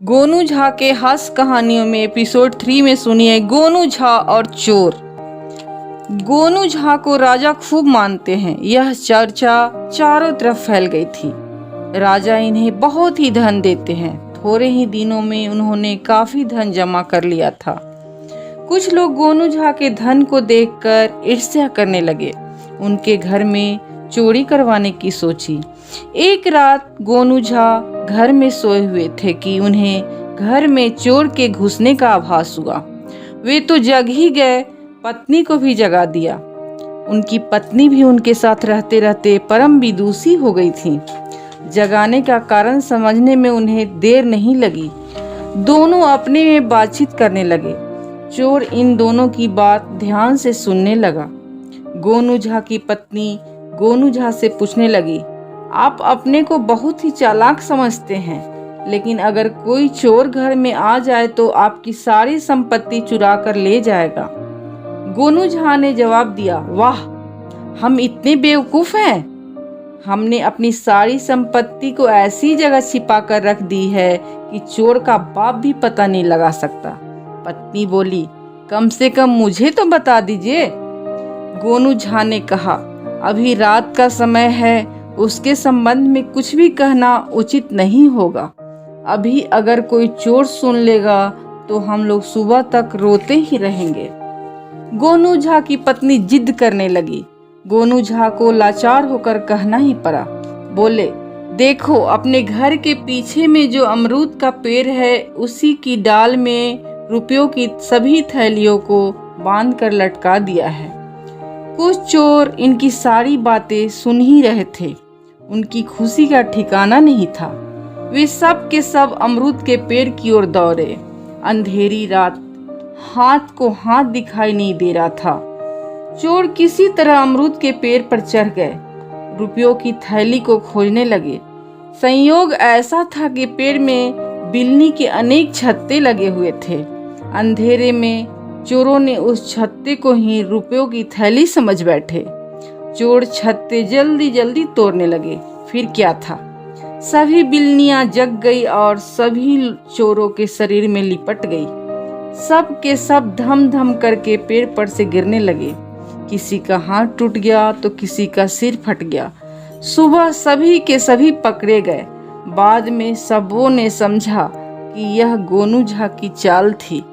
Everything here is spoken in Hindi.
गोनू झा के हास्य कहानियों में एपिसोड 3 में सुनिए गोनू झा और चोर। गोनू झा को राजा खूब मानते हैं, यह चर्चा चारों तरफ फैल गई थी। राजा इन्हें बहुत ही धन देते हैं। थोड़े ही दिनों में उन्होंने काफी धन जमा कर लिया था। कुछ लोग गोनू झा के धन को देखकर ईर्ष्या करने लगे। उनके घर में चोरी करवाने की सोची। एक रात गोनू झा घर में सोए हुए थे कि उन्हें घर में चोर के घुसने का आभास हुआ। वे तो जग ही गए, पत्नी को भी जगा दिया। उनकी पत्नी भी उनके साथ रहते रहते परम विदुषी हो गई थी। जगाने का कारण समझने में उन्हें देर नहीं लगी। दोनों अपने में बातचीत करने लगे। चोर इन दोनों की बात ध्यान से सुनने लगा। गोनू झा की पत्नी गोनू झा से पूछने लगी, आप अपने को बहुत ही चालाक समझते हैं, लेकिन अगर कोई चोर घर में आ जाए तो आपकी सारी संपत्ति चुरा कर ले जाएगा। गोनू झा ने जवाब दिया, वाह, हम इतने बेवकूफ हैं। हमने अपनी सारी संपत्ति को ऐसी जगह छिपा कर रख दी है कि चोर का बाप भी पता नहीं लगा सकता। पत्नी बोली, कम से कम मुझे तो बता दीजिए। गोनू झा ने कहा, अभी रात का समय है, उसके संबंध में कुछ भी कहना उचित नहीं होगा। अभी अगर कोई चोर सुन लेगा तो हम लोग सुबह तक रोते ही रहेंगे। गोनू झा की पत्नी जिद करने लगी। गोनू झा को लाचार होकर कहना ही पड़ा। बोले, देखो, अपने घर के पीछे में जो अमरूद का पेड़ है, उसी की डाल में रुपयों की सभी थैलियों को बांध कर लटका दिया है। कुछ चोर इनकी सारी बातें सुन ही रहे थे। उनकी खुशी का ठिकाना नहीं था। वे सब के सब अमरूद के पेड़ की ओर दौड़े। अंधेरी रात, हाथ को हाथ दिखाई नहीं दे रहा था। चोर किसी तरह अमरूद के पेड़ पर चढ़ गए। रुपयों की थैली को खोजने लगे। संयोग ऐसा था कि पेड़ में बिल्ली के अनेक छत्ते लगे हुए थे। अंधेरे में चोरों ने उस छत्ते को ही रुपयों की थैली समझ बैठे। चोर छत्ते जल्दी जल्दी तोड़ने लगे। फिर क्या था, सभी बिल्लियां जग गई और सभी चोरों के शरीर में लिपट गई। सब के सब धम धम करके पेड़ पर से गिरने लगे। किसी का हाथ टूट गया तो किसी का सिर फट गया। सुबह सभी के सभी पकड़े गए। बाद में सबों ने समझा कि यह गोनू झा की चाल थी।